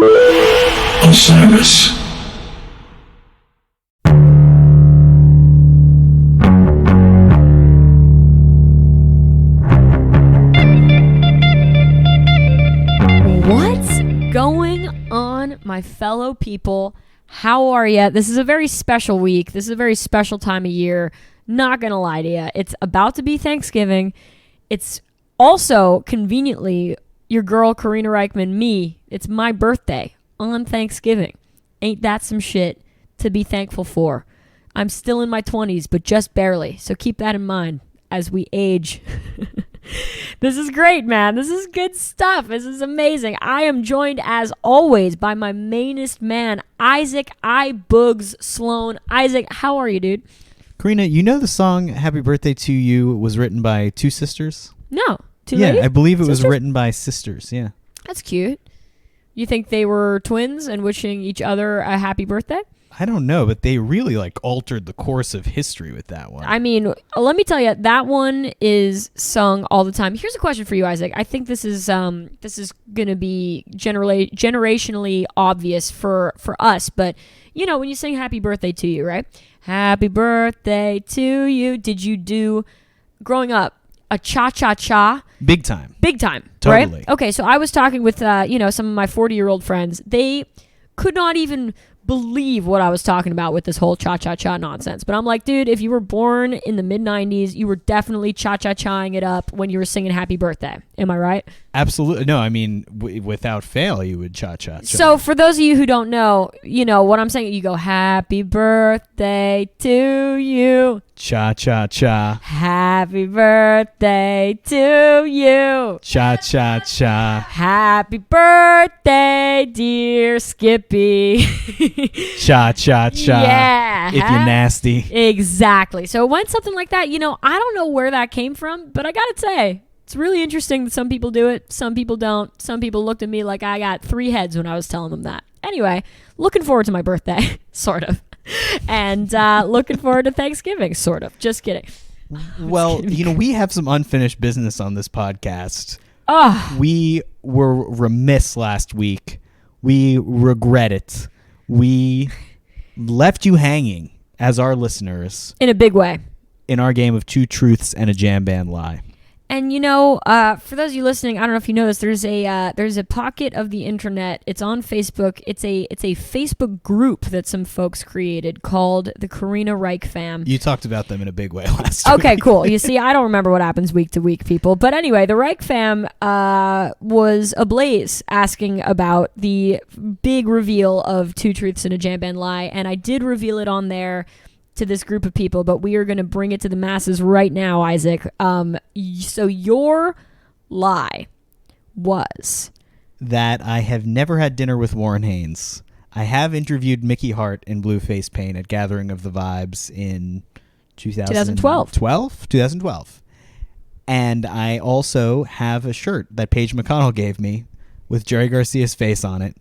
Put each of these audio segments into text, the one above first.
Osiris. What's going on, my fellow people? How are ya? This is a very special week. This is a very special time of year. Not gonna lie to ya. It's about to be Thanksgiving. It's also, conveniently, your girl, Karina Reichman, me. It's my birthday on Thanksgiving. Ain't that some shit to be thankful for? I'm still in my 20s, but just barely. So keep that in mind as we age. This is great, man. This is good stuff. This is amazing. I am joined, as always, by my mainest man, Isaac I. Boogs Sloan. Isaac, how are you, dude? Karina, you know the song Happy Birthday to You was written by two sisters? No. Two yeah, ladies? I believe it Sisters? was written by sisters, yeah. That's cute. You think they were twins and wishing each other a happy birthday? I don't know, but they really altered the course of history with that one. I mean, let me tell you, that one is sung all the time. Here's a question for you, Isaac. I think this is gonna be generationally obvious for us, but you know, when you sing "Happy Birthday to You," right? Happy birthday to you. Did you do growing up a cha-cha-cha? Big time. Totally. Right? Okay, so I was talking with some of my 40-year-old friends. They could not even believe what I was talking about with this whole cha-cha-cha nonsense. But I'm like, dude, if you were born in the mid-90s, you were definitely cha-cha-chaing it up when you were singing Happy Birthday. Am I right? Absolutely. No, I mean, without fail, you would cha-cha-cha. So for those of you who don't know, you know what I'm saying. You go, happy birthday to you. Cha-cha-cha. Happy birthday to you. Cha-cha-cha. Happy birthday, dear Skippy. Cha-cha-cha. Yeah. If you're nasty. Exactly. So it went something like that. You know, I don't know where that came from, but I gotta say, it's really interesting that some people do it, some people don't. Some people looked at me like I got 3 heads when I was telling them that. Anyway, looking forward to my birthday, sort of. And looking forward to Thanksgiving, sort of. Just kidding. Well, you know, we have some unfinished business on this podcast. Oh. We were remiss last week. We regret it. We left you hanging as our listeners. In a big way. In our game of 2 truths and a jam band lie. And you know, for those of you listening, I don't know if you know this. There's a pocket of the internet. It's on Facebook. It's a Facebook group that some folks created called the Karina Reich Fam. You talked about them in a big way last week. Okay, cool. You see, I don't remember what happens week to week, people. But anyway, the Reich Fam was ablaze asking about the big reveal of 2 truths and a jam band lie, and I did reveal it on there to this group of people, but we are going to bring it to the masses right now, Isaac. So your lie was that I have never had dinner with Warren Haynes. I have interviewed Mickey Hart in Blue Face Paint at Gathering of the Vibes in 2012. 2012. And I also have a shirt that Paige McConnell gave me with Jerry Garcia's face on it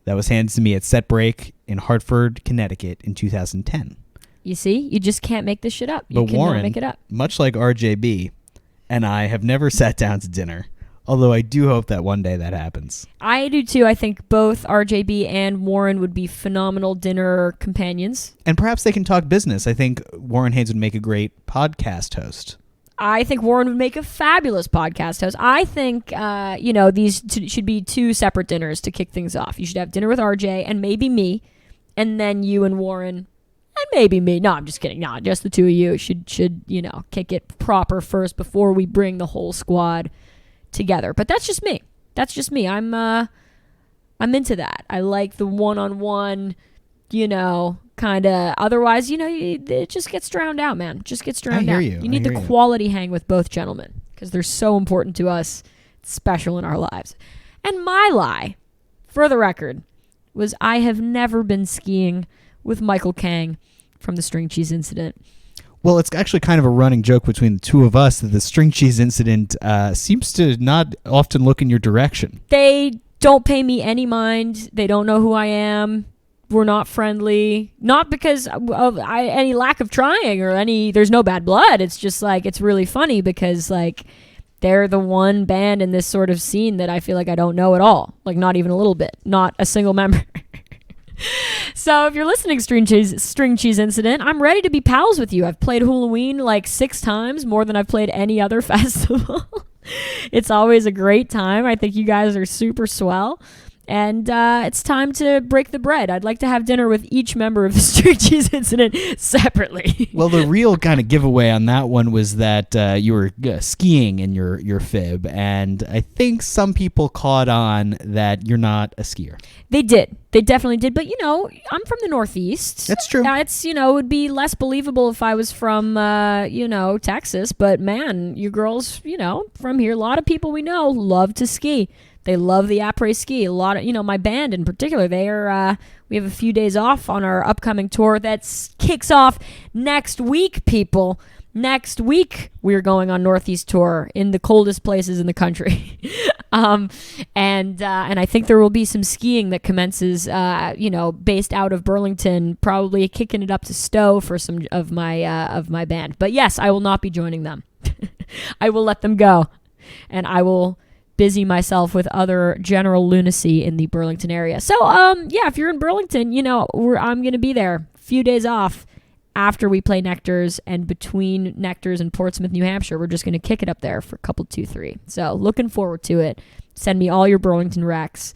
that was handed to me at Set Break in Hartford, Connecticut in 2010. You see, you just can't make this shit up. You but cannot Warren, make it up. Much like RJB, and I have never sat down to dinner, although I do hope that one day that happens. I do too. I think both RJB and Warren would be phenomenal dinner companions. And perhaps they can talk business. I think Warren Haynes would make a great podcast host. I think Warren would make a fabulous podcast host. I think, these should be 2 separate dinners to kick things off. You should have dinner with RJ and maybe me, and then you and Warren. And maybe me. No, I'm just kidding. No, just the 2 of you should kick it proper first before we bring the whole squad together. But that's just me. I'm into that. I like the one-on-one, kind of. Otherwise, it just gets drowned out, man. Just gets drowned out. You need the quality hang with both gentlemen because they're so important to us. It's special in our lives. And my lie, for the record, was I have never been skiing with Michael Kang from the string cheese incident. Well, it's actually kind of a running joke between the 2 of us that the string cheese incident seems to not often look in your direction. They don't pay me any mind. They don't know who I am. We're not friendly. Not because of any lack of trying or there's no bad blood. It's just it's really funny because they're the one band in this sort of scene that I feel like I don't know at all. Like, not even a little bit. Not a single member. So if you're listening, String Cheese Incident, I'm ready to be pals with you. I've played Halloween like 6 times, more than I've played any other festival. It's always a great time. I think you guys are super swell. And it's time to break the bread. I'd like to have dinner with each member of the String Cheese Incident separately. Well, the real kind of giveaway on that one was that you were skiing in your fib, and I think some people caught on that you're not a skier. They did. They definitely did. But, I'm from the Northeast. That's true. It would be less believable if I was from, Texas. But, man, you girls, from here, a lot of people we know love to ski. They love the après ski. A lot of, my band in particular, we have a few days off on our upcoming tour that kicks off next week, people. Next week, we're going on Northeast tour in the coldest places in the country. And I think there will be some skiing that commences, based out of Burlington, probably kicking it up to Stowe for some of my band. But yes, I will not be joining them. I will let them go, and I will busy myself with other general lunacy in the Burlington area. So, if you're in Burlington, I'm going to be there. A few days off after we play Nectar's, and between Nectar's and Portsmouth, New Hampshire, we're just going to kick it up there for a couple 2-3. So, looking forward to it. Send me all your Burlington recs.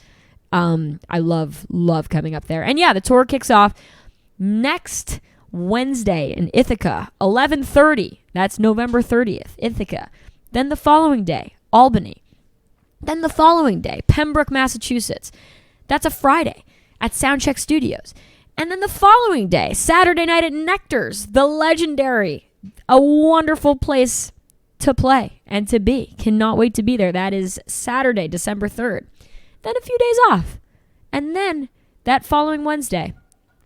I love coming up there. And the tour kicks off next Wednesday in Ithaca, 11:30. That's November 30th, Ithaca. Then the following day, Albany. Then the following day, Pembroke, Massachusetts. That's a Friday at Soundcheck Studios. And then the following day, Saturday night at Nectar's, the legendary, a wonderful place to play and to be. Cannot wait to be there. That is Saturday, December 3rd. Then a few days off. And then that following Wednesday,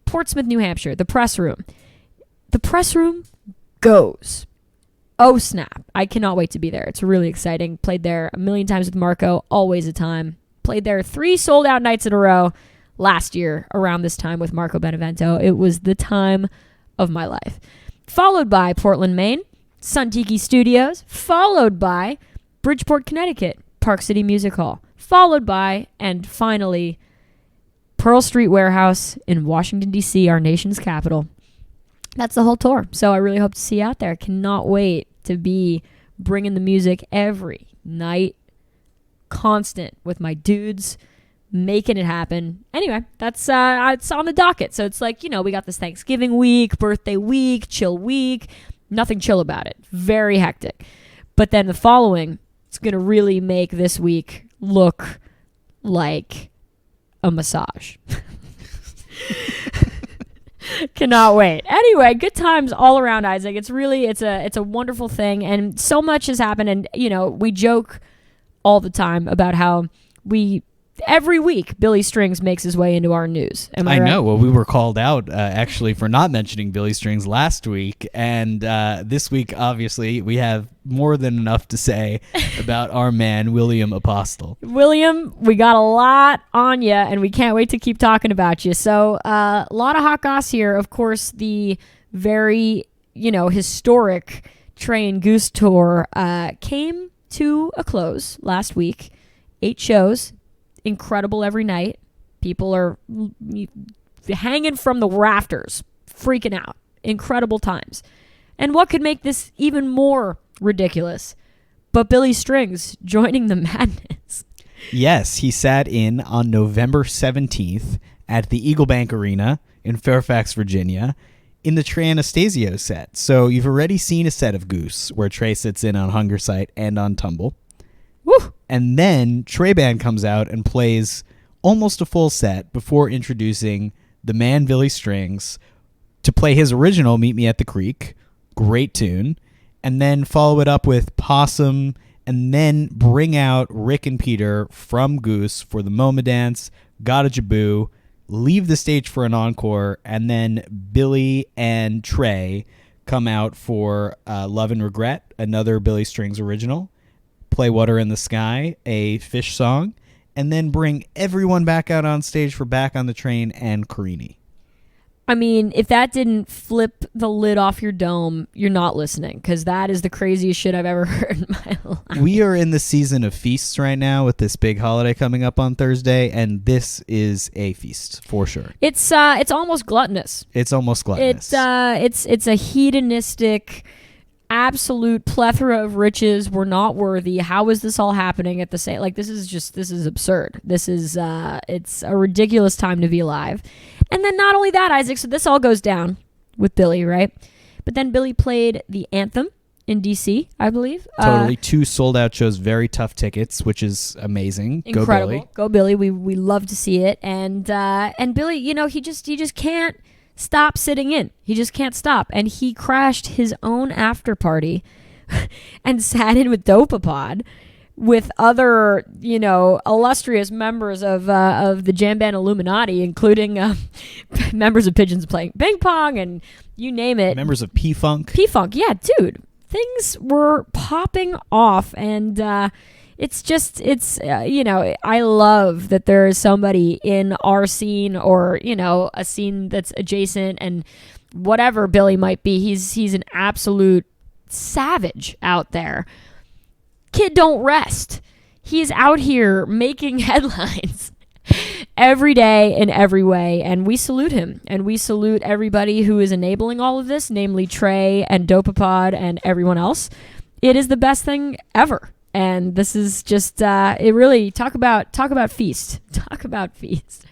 Portsmouth, New Hampshire, the Press Room. The Press Room goes. Oh, snap. I cannot wait to be there. It's really exciting. Played there a million times with Marco. Always a time. Played there 3 sold-out nights in a row last year around this time with Marco Benevento. It was the time of my life. Followed by Portland, Maine, Sun Tiki Studios. Followed by Bridgeport, Connecticut, Park City Music Hall. Followed by, and finally, Pearl Street Warehouse in Washington, D.C., our nation's capital. That's the whole tour. So I really hope to see you out there. I cannot wait to be bringing the music every night, constant with my dudes, making it happen. Anyway, that's it's on the docket. So it's like, we got this Thanksgiving week, birthday week, chill week. Nothing chill about it. Very hectic. But then the following, it's going to really make this week look like a massage. Cannot wait. Anyway, good times all around, Isaac. It's a wonderful thing, and so much has happened. And we joke all the time about how every week Billy Strings makes his way into our news. Am I right? know. Well, we were called out actually for not mentioning Billy Strings last week, and this week obviously we have more than enough to say about our man William Apostle. William, we got a lot on you, and we can't wait to keep talking about you. So a lot of hot goss here. Of course, the very historic Trey and Goose tour came to a close last week. 8 shows. Incredible every night. People are hanging from the rafters, freaking out. Incredible times. And what could make this even more ridiculous but Billy Strings joining the madness? Yes, he sat in on November 17th at the Eagle Bank Arena in Fairfax, Virginia, in the Trey Anastasio set. So you've already seen a set of Goose where Trey sits in on Hunger Site and on Tumble. Woo! And then Trey Band comes out and plays almost a full set before introducing the man Billy Strings to play his original Meet Me at the Creek. Great tune. And then follow it up with Possum, and then bring out Rick and Peter from Goose for the MoMA dance, Gotta Jaboo, leave the stage for an encore, and then Billy and Trey come out for Love and Regret, another Billy Strings original, play Water in the Sky, a Fish song, and then bring everyone back out on stage for Back on the Train and Carini. I mean, if that didn't flip the lid off your dome, you're not listening, because that is the craziest shit I've ever heard in my life. We are in the season of feasts right now with this big holiday coming up on Thursday, and this is a feast for sure. It's almost gluttonous. It's almost gluttonous. It's a hedonistic, absolute plethora of riches. We're not worthy. How is this all happening at the same? Like, this is absurd. This is it's a ridiculous time to be alive. And then not only that, Isaac, so this all goes down with Billy, right? But then Billy played the anthem in DC, I believe. Totally. 2 sold out shows, very tough tickets, which is amazing. Incredible. Go Billy. Go Billy. We love to see it. And Billy, he just can't stop sitting in. He just can't stop. And he crashed his own after party and sat in with Dopapod with other, illustrious members of the jam band Illuminati, including members of Pigeons playing ping pong and you name it. Members of P-Funk. P-Funk, yeah, dude. Things were popping off, and I love that there is somebody in our scene or, a scene that's adjacent, and whatever Billy might be, he's an absolute savage out there. Kid don't rest. He's out here making headlines every day in every way, and we salute him, and we salute everybody who is enabling all of this, namely Trey and Dopapod and everyone else. It is the best thing ever, and this is just it really talk about feast. Talk about feast.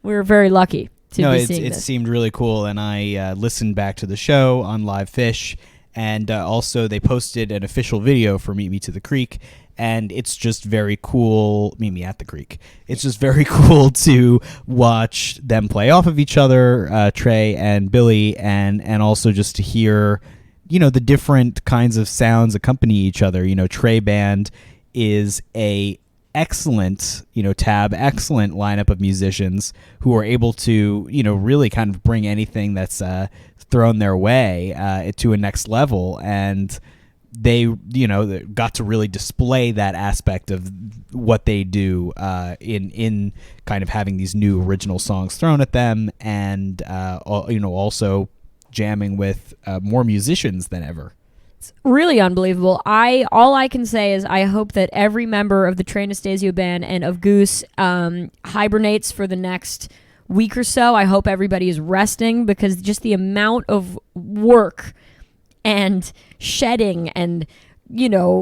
We're very lucky to be seeing this. It seemed really cool, and I listened back to the show on Live Fish. And also they posted an official video for Meet Me to the Creek, and it's just very cool. Meet Me at the Creek. It's just very cool to watch them play off of each other, Trey and Billy, and also just to hear, the different kinds of sounds accompany each other. Trey Band is a excellent excellent lineup of musicians who are able to, really kind of bring anything that's thrown their way to a next level, and they got to really display that aspect of what they do in kind of having these new original songs thrown at them, and also jamming with more musicians than ever. It's really unbelievable. All I can say is I hope that every member of the Trey and Anastasio band and of Goose hibernates for the next week or so. I hope everybody is resting, because just the amount of work and shedding and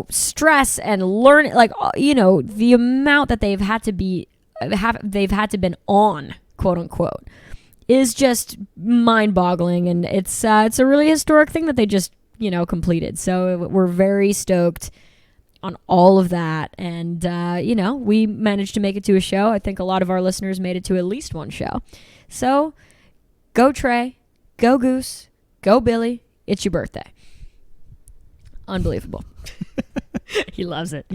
stress and learning, the amount that they've had to been on, quote unquote, is just mind-boggling, and it's a really historic thing that they just completed. So we're very stoked on all of that, and we managed to make it to a show. I think a lot of our listeners made it to at least one show. So go Trey, go Goose, go Billy. It's your birthday. Unbelievable. He loves it.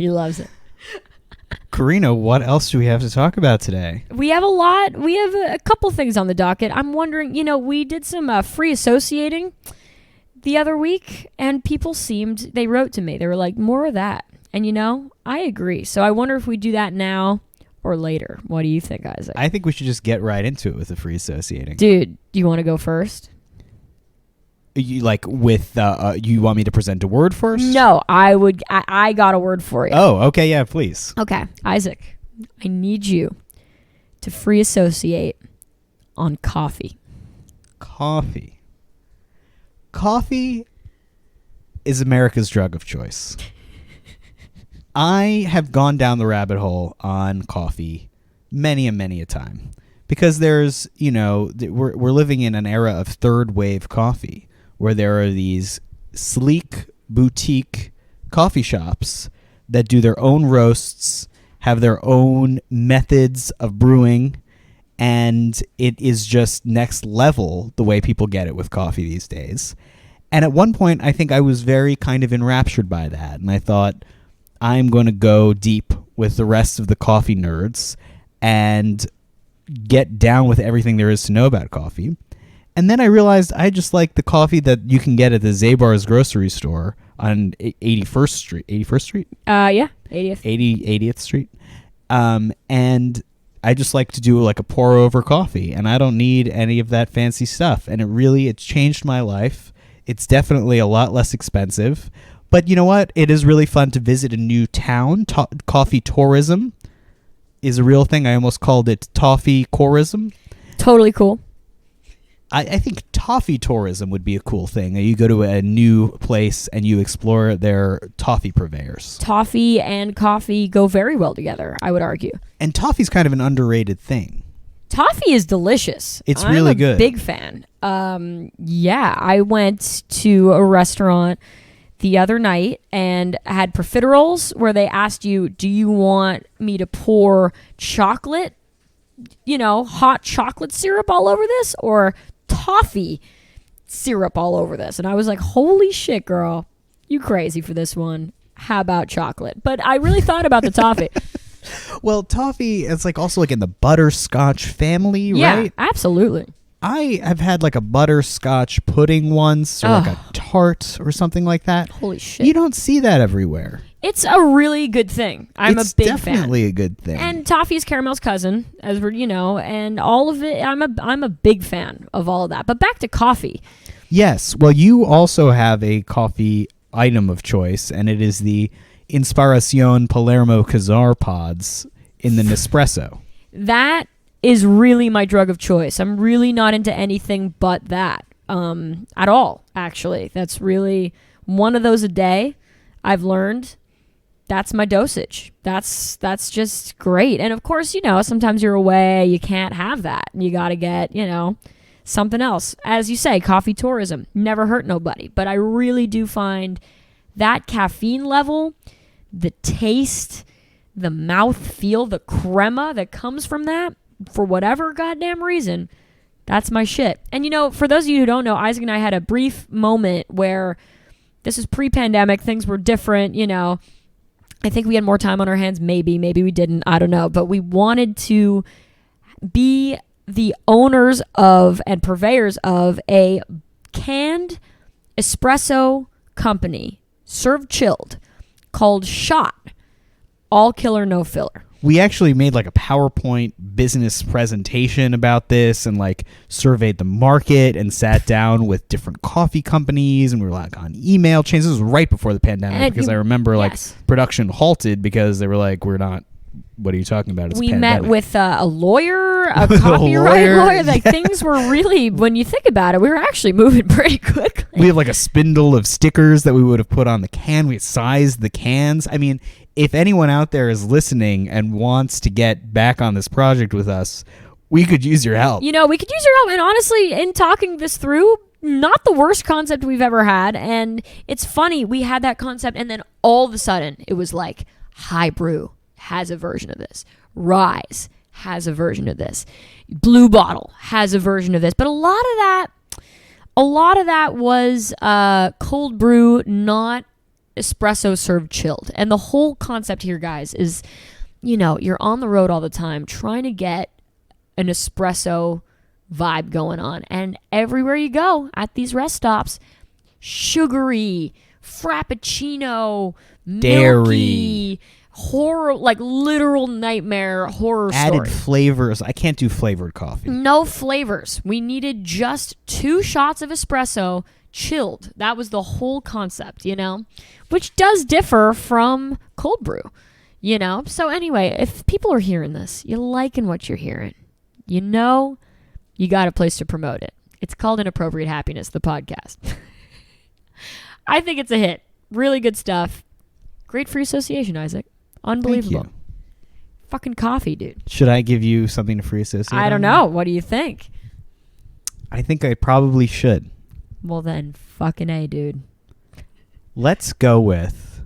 Karina, what else do we have to talk about today? We have a lot. We have a couple things on the docket. I'm wondering, we did some free associating the other week, and people they wrote to me. They were like, more of that. And, I agree. So I wonder if we do that now or later. What do you think, Isaac? I think we should just get right into it with the free associating. Dude, do you want to go first? You you want me to present a word first? No, I would. I got a word for you. Oh, okay. Yeah, please. Okay. Isaac, I need you to free associate on coffee. Coffee is America's drug of choice. I have gone down the rabbit hole on coffee many a time, because there's, we're living in an era of third wave coffee, where there are these sleek boutique coffee shops that do their own roasts, have their own methods of brewing, and it is just next level the way people get it with coffee these days. And at one point, I think I was very kind of enraptured by that, and I thought, I'm going to go deep with the rest of the coffee nerds and get down with everything there is to know about coffee. And then I realized I just like the coffee that you can get at the Zabar's grocery store on 81st Street. 81st Street? Yeah, 80th. 80th Street. And I just like to do like a pour over coffee, and I don't need any of that fancy stuff. And it's changed my life. It's definitely a lot less expensive. But you know what? It is really fun to visit a new town. Coffee tourism is a real thing. I almost called it toffee tourism. Totally cool. I think toffee tourism would be a cool thing. You go to a new place and you explore their toffee purveyors. Toffee and coffee go very well together, I would argue. And toffee's kind of an underrated thing. Toffee is delicious. It's really good. I'm a big fan. I went to a restaurant the other night and had profiteroles where they asked you, do you want me to pour chocolate, hot chocolate syrup all over this, or toffee syrup all over this? And I was like, holy shit, girl, you crazy for this one. How about chocolate? But I really thought about the toffee. Well, toffee is also in the butterscotch family, right? Yeah, absolutely. I have had a butterscotch pudding once, or a tart or something like that. Holy shit. You don't see that everywhere. It's a really good thing. It's a big fan. It's definitely a good thing. And toffee is caramel's cousin, as we're, and all of it. I'm a big fan of all of that. But back to coffee. Yes. Well, you also have a coffee item of choice, and it is the Inspiración Palermo Kazar pods in the Nespresso. That is really my drug of choice. I'm really not into anything but that at all, actually. That's really one of those a day. I've learned that's my dosage. That's just great. And of course, sometimes you're away, you can't have that. You got to get, something else. As you say, coffee tourism, never hurt nobody. But I really do find that caffeine level, the taste, the mouth feel, the crema that comes from that, for whatever goddamn reason, that's my shit. And for those of you who don't know, Isaac and I had a brief moment where this is pre-pandemic, things were different, I think we had more time on our hands, maybe we didn't, I don't know, but we wanted to be the owners of and purveyors of a canned espresso company, served chilled, called Shot, all killer, no filler. We actually made a PowerPoint business presentation about this and surveyed the market and sat down with different coffee companies, and we were on email chains. This was right before the pandemic, because I remember production halted because they were we're not, what are you talking about? It's we pandemic. Met with a lawyer, a copyright lawyer. Things were really, when you think about it, we were actually moving pretty quickly. We have a spindle of stickers that we would have put on the can. We had sized the cans. I mean, if anyone out there is listening and wants to get back on this project with us, we could use your help. We could use your help. And honestly, in talking this through, not the worst concept we've ever had. And it's funny, we had that concept, and then all of a sudden, it was High Brew has a version of this. Rise has a version of this. Blue Bottle has a version of this. But a lot of that was cold brew, not espresso served chilled. And the whole concept here, guys, is you're on the road all the time trying to get an espresso vibe going on, and everywhere you go at these rest stops, sugary, frappuccino, dairy, milky, horror, literal nightmare horror added story. Flavors. I can't do flavored coffee. No flavors. We needed just 2 shots of espresso chilled. That was the whole concept, which does differ from cold brew, So anyway, if people are hearing this, you're liking what you're hearing, you got a place to promote it. It's called Inappropriate Happiness, the podcast. I think it's a hit. Really good stuff. Great free association, Isaac. Unbelievable. Thank you. Fucking coffee, dude. Should I give you something to free associate? I don't know. What do you think? I think I probably should. Well then, fucking A, dude. Let's go with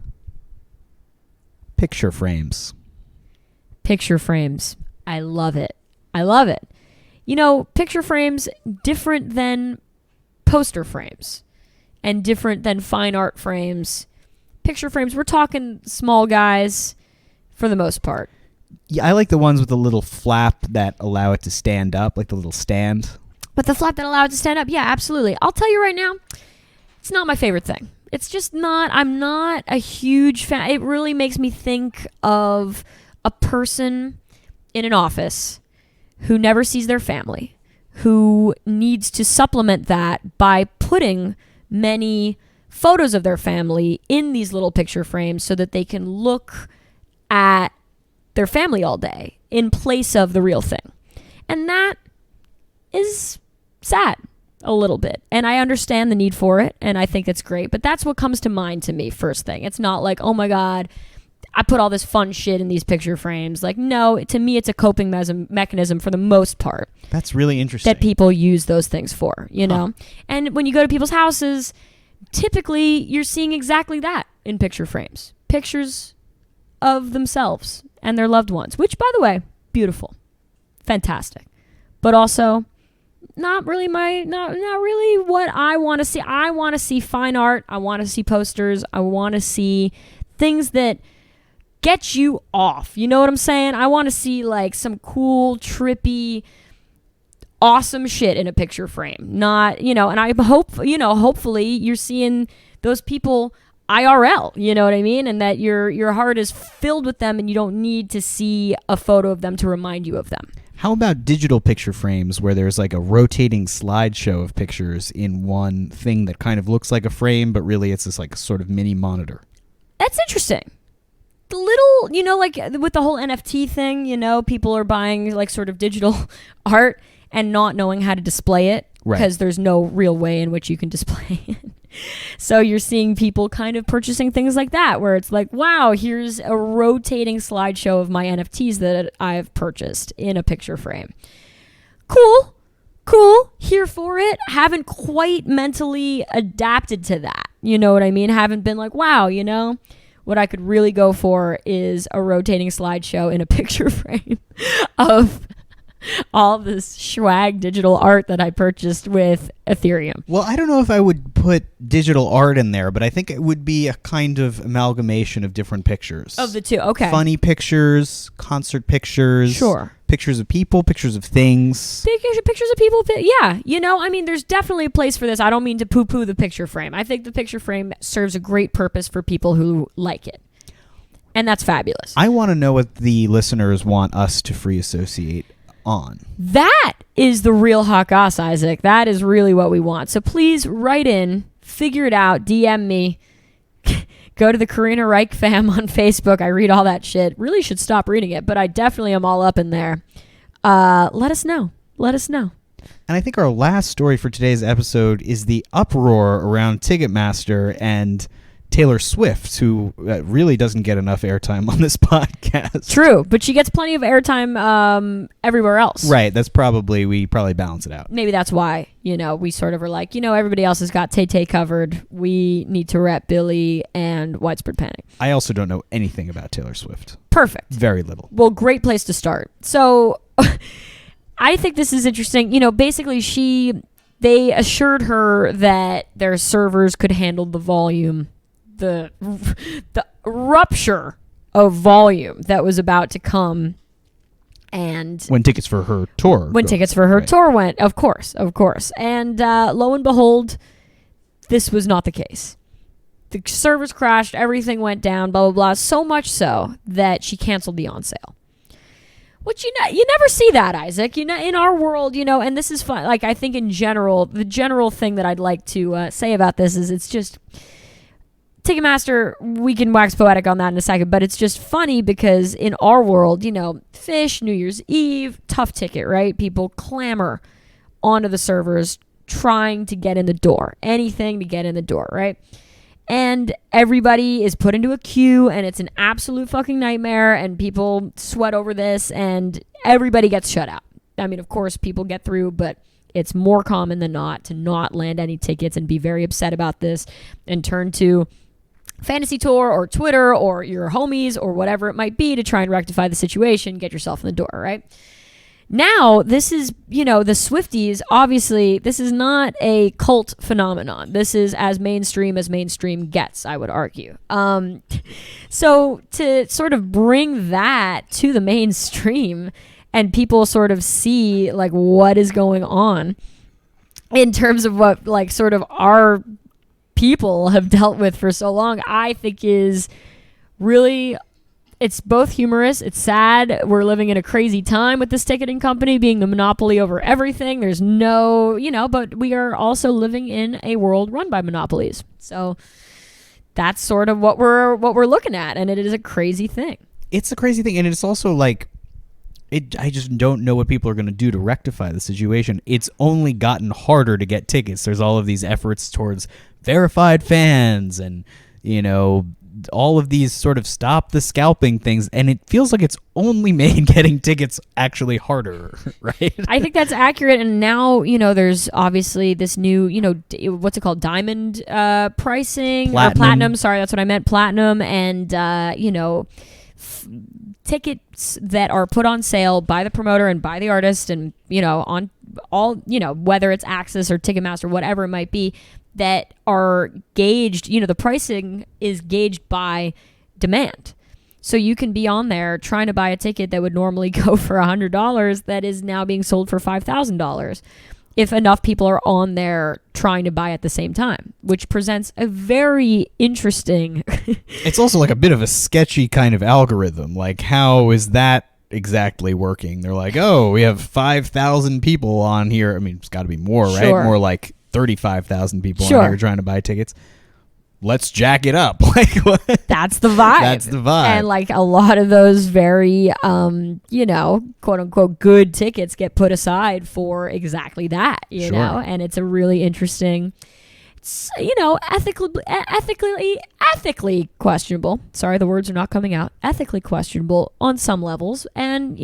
picture frames. Picture frames. I love it. Picture frames, different than poster frames and different than fine art frames. Picture frames, we're talking small guys for the most part. Yeah, I like the ones with the little flap that allow it to stand up, the little stand. But the flap that allow it to stand up, yeah, absolutely. I'll tell you right now, it's not my favorite thing. It's just not, I'm not a huge fan. It really makes me think of a person in an office who never sees their family, who needs to supplement that by putting many photos of their family in these little picture frames so that they can look at their family all day in place of the real thing. And that is sad a little bit. And I understand the need for it, and I think it's great. But that's what comes to mind to me first thing. It's not like, oh my God, I put all this fun shit in these picture frames. Like, no, to me, it's a coping mechanism for the most part. That's really interesting. That people use those things for, you know? And when you go to people's houses, typically you're seeing exactly that in picture frames. Pictures of themselves and their loved ones, which, by the way, beautiful. Fantastic. But also not really what I want to see. I want to see fine art. I want to see posters. I want to see things that get you off. You know what I'm saying? I want to see like some cool, trippy, awesome shit in a picture frame. Not, you know, and I hope, you know, hopefully you're seeing those people IRL, you know what I mean? And that your heart is filled with them and you don't need to see a photo of them to remind you of them. How about digital picture frames where there's like a rotating slideshow of pictures in one thing that kind of looks like a frame, but really it's this like sort of mini monitor? That's interesting. The little, you know, like with the whole NFT thing, you know, people are buying like sort of digital art and not knowing how to display it because there's no real way in which you can display it. So you're seeing people kind of purchasing things like that where it's like, wow, here's a rotating slideshow of my NFTs that I've purchased in a picture frame. Cool. Here for it. Haven't quite mentally adapted to that. You know what I mean? Haven't been like, wow, you know, what I could really go for is a rotating slideshow in a picture frame of all this swag digital art that I purchased with Ethereum. Well, I don't know if I would put digital art in there, but I think it would be a kind of amalgamation of different pictures. Of the two, okay. Funny pictures, concert pictures. Sure. Pictures of people, pictures of things. Pictures of people, yeah. You know, I mean, there's definitely a place for this. I don't mean to poo-poo the picture frame. I think the picture frame serves a great purpose for people who like it. And that's fabulous. I want to know what the listeners want us to free associate on. That is the real hot goss, Isaac. That is really what we want. So please write in, figure it out, DM me, go to the Karina Reich fam on Facebook. I read all that shit. Really should stop reading it, but I definitely am all up in there. Let us know. And I think our last story for today's episode is the uproar around Ticketmaster and Taylor Swift, who really doesn't get enough airtime on this podcast. True, but she gets plenty of airtime everywhere else. Right, we probably balance it out. Maybe that's why, you know, we sort of are like, you know, everybody else has got Tay-Tay covered. We need to rep Billy and Widespread Panic. I also don't know anything about Taylor Swift. Perfect. Very little. Well, great place to start. So I think this is interesting. You know, basically they assured her that their servers could handle the volume, the rupture of volume that was about to come. And when tickets for her tour tour went, of course. And lo and behold, this was not the case. The servers crashed, everything went down, blah, blah, blah. So much so that she canceled the on sale. Which, you never see that, Isaac. You know, in our world, you know, and this is fun. Like, I think in general, the general thing that I'd like to say about this is it's just Ticketmaster, we can wax poetic on that in a second, but it's just funny because in our world, you know, Fish, New Year's Eve, tough ticket, right? People clamor onto the servers trying to get in the door. Anything to get in the door, right? And everybody is put into a queue and it's an absolute fucking nightmare and people sweat over this and everybody gets shut out. I mean, of course, people get through, but it's more common than not to not land any tickets and be very upset about this and turn to Fantasy Tour or Twitter or your homies or whatever it might be to try and rectify the situation, get yourself in the door, right? Now, this is, you know, the Swifties, obviously, this is not a cult phenomenon. This is as mainstream gets, I would argue. So to sort of bring that to the mainstream and people sort of see, like, what is going on in terms of what, like, sort of our people have dealt with for so long, I think is really it's both humorous. It's sad. We're living in a crazy time with this ticketing company being the monopoly over everything. There's no, but we are also living in a world run by monopolies. So that's sort of what we're looking at, and it is a crazy thing. It's a crazy thing, and it's also like I just don't know what people are going to do to rectify the situation. It's only gotten harder to get tickets. There's all of these efforts towards verified fans and, all of these sort of stop the scalping things, and it feels like it's only made getting tickets actually harder, right? I think that's accurate, and now, there's obviously this new, what's it called, diamond pricing? Platinum. Or platinum, sorry, that's what I meant, platinum, and, tickets that are put on sale by the promoter and by the artist and, on all, whether it's Access or Ticketmaster, whatever it might be, that are gauged, the pricing is gauged by demand. So you can be on there trying to buy a ticket that would normally go for $100 that is now being sold for $5,000 if enough people are on there trying to buy at the same time, which presents a very interesting... It's also like a bit of a sketchy kind of algorithm. Like, how is that exactly working? They're like, oh, we have 5,000 people on here. I mean, it's got to be more, right? Sure. More like 35,000 people Sure. on here trying to buy tickets. Let's jack it up. Like, what? That's the vibe. That's the vibe. And like a lot of those very, quote unquote, good tickets get put aside for exactly that, Sure. and it's a really interesting, ethically questionable. Sorry, the words are not coming out. Ethically questionable on some levels. And,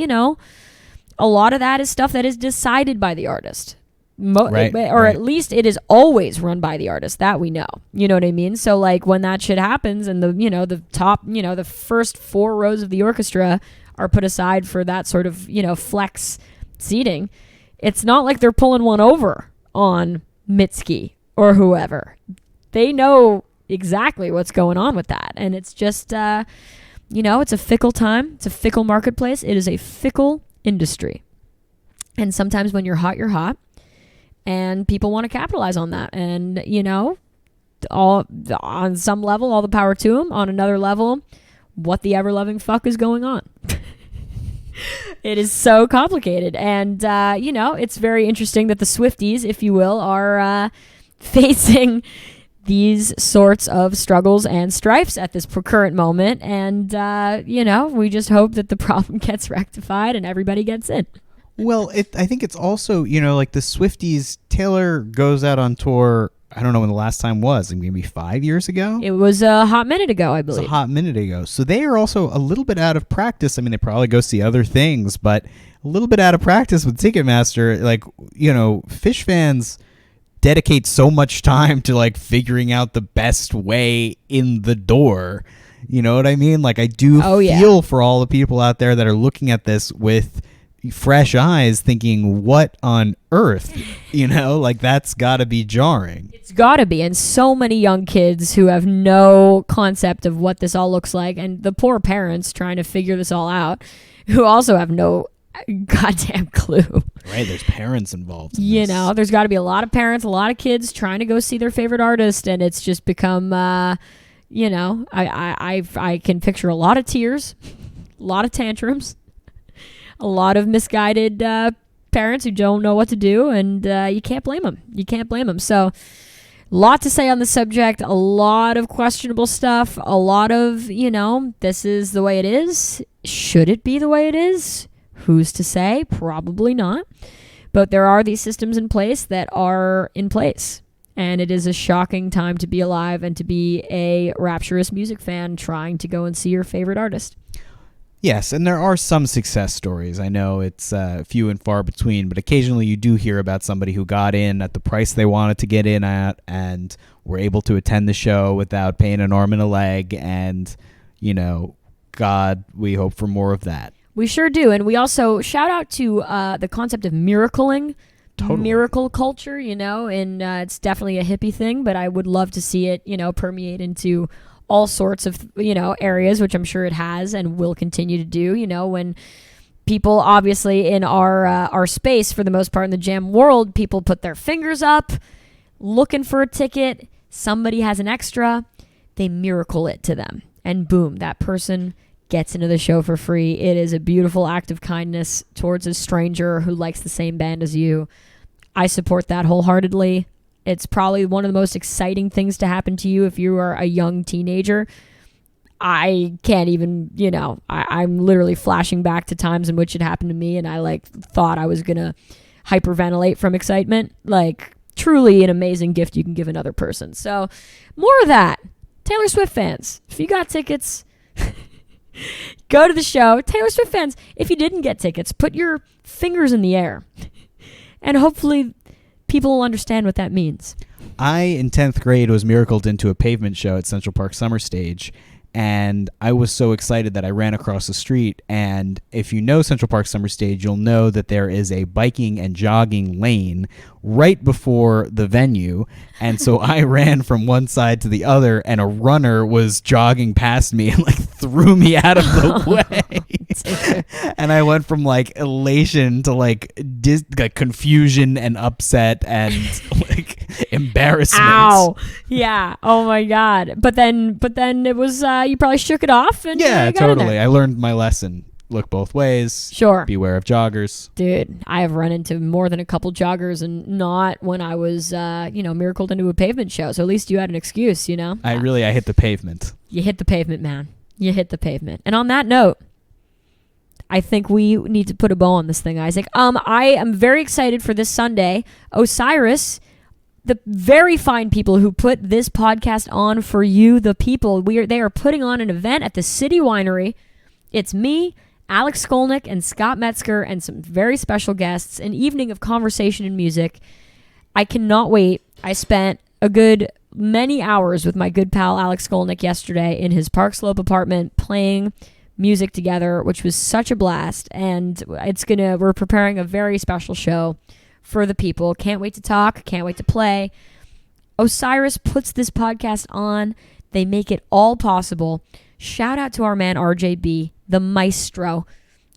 a lot of that is stuff that is decided by the artist. Right. At least it is always run by the artist. That we know. You know what I mean? So like when that shit happens and the top, the first 4 rows of the orchestra are put aside for that sort of, flex seating, it's not like they're pulling one over on Mitski or whoever. They know exactly what's going on with that. And it's just, it's a fickle time. It's a fickle marketplace. It is a fickle industry. And sometimes when you're hot, you're hot. And people want to capitalize on that. And, on some level, all the power to them. On another level, what the ever-loving fuck is going on? It is so complicated. And, it's very interesting that the Swifties, if you will, are facing these sorts of struggles and strifes at this current moment. And, we just hope that the problem gets rectified and everybody gets in. Well, I think it's also, like the Swifties, Taylor goes out on tour, I don't know when the last time was, maybe 5 years ago? It was a hot minute ago, I believe. It was a hot minute ago. So they are also a little bit out of practice. I mean, they probably go see other things, but a little bit out of practice with Ticketmaster. Like, Phish fans dedicate so much time to, like, figuring out the best way in the door. You know what I mean? Like, I do feel for all the people out there that are looking at this with fresh eyes thinking, what on earth? Like, that's got to be jarring. It's got to be. And so many young kids who have no concept of what this all looks like, and the poor parents trying to figure this all out who also have no goddamn clue. Right, there's parents involved in this. There's got to be a lot of parents, a lot of kids trying to go see their favorite artist, and it's just become I can picture a lot of tears, a lot of tantrums, a lot of misguided parents who don't know what to do, and you can't blame them. You can't blame them. So, a lot to say on the subject, a lot of questionable stuff, a lot of, this is the way it is. Should it be the way it is? Who's to say? Probably not. But there are these systems in place that are in place. And it is a shocking time to be alive and to be a rapturous music fan trying to go and see your favorite artist. Yes, and there are some success stories. I know it's few and far between, but occasionally you do hear about somebody who got in at the price they wanted to get in at and were able to attend the show without paying an arm and a leg. And, God, we hope for more of that. We sure do. And we also shout out to the concept of miracling. Totally. Miracle culture, and it's definitely a hippie thing, but I would love to see it, permeate into all sorts of, areas, which I'm sure it has and will continue to do, when people obviously in our space, for the most part in the jam world, people put their fingers up looking for a ticket. Somebody has an extra. They miracle it to them. And boom, that person gets into the show for free. It is a beautiful act of kindness towards a stranger who likes the same band as you. I support that wholeheartedly. It's probably one of the most exciting things to happen to you if you are a young teenager. I can't even, I'm literally flashing back to times in which it happened to me, and I thought I was going to hyperventilate from excitement. Truly an amazing gift you can give another person. So more of that. Taylor Swift fans, if you got tickets, go to the show. Taylor Swift fans, if you didn't get tickets, put your fingers in the air. And hopefully people will understand what that means. I, in 10th grade, was miracled into a pavement show at Central Park Summer Stage. And I was so excited that I ran across the street. And if you know Central Park Summer Stage, you'll know that there is a biking and jogging lane right before the venue. And so I ran from one side to the other, and a runner was jogging past me and threw me out of the way. And I went from elation to confusion and upset and embarrassment. Ow. Yeah. Oh my God. But then it was you probably shook it off and yeah, got totally. in there. I learned my lesson. Look both ways. Sure. Beware of joggers. Dude, I have run into more than a couple joggers, and not when I was miracled into a pavement show. So at least you had an excuse, I hit the pavement. You hit the pavement, man. You hit the pavement. And on that note, I think we need to put a bow on this thing, Isaac. I am very excited for this Sunday. Osiris, the very fine people who put this podcast on for you, the people, they are putting on an event at the City Winery. It's me, Alex Skolnick, and Scott Metzger, and some very special guests, an evening of conversation and music. I cannot wait. I spent a good many hours with my good pal Alex Skolnick yesterday in his Park Slope apartment playing music together, which was such a blast. And we're preparing a very special show for the people. Can't wait to talk. Can't wait to play. Osiris puts this podcast on. They make it all possible. Shout out to our man RJB, the maestro.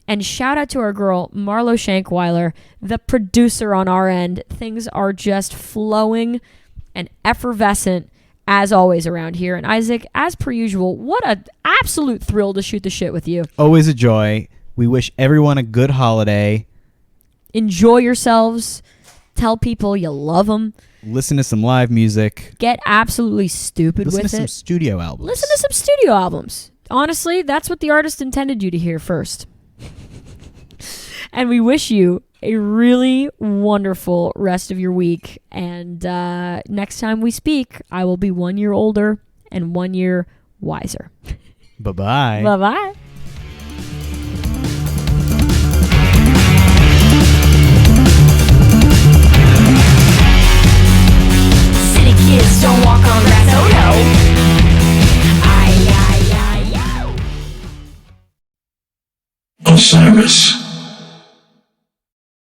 And shout out to our girl Marlo Shankweiler, the producer on our end. Things are just flowing and effervescent as always around here. And Isaac, as per usual, what an absolute thrill to shoot the shit with you. Always a joy. We wish everyone a good holiday. Enjoy yourselves. Tell people you love them. Listen to some live music. Get absolutely stupid with it. Listen to some studio albums. Listen to some studio albums. Honestly, that's what the artist intended you to hear first. And we wish you a really wonderful rest of your week. And next time we speak, I will be 1 year older and 1 year wiser. Bye-bye. Bye-bye.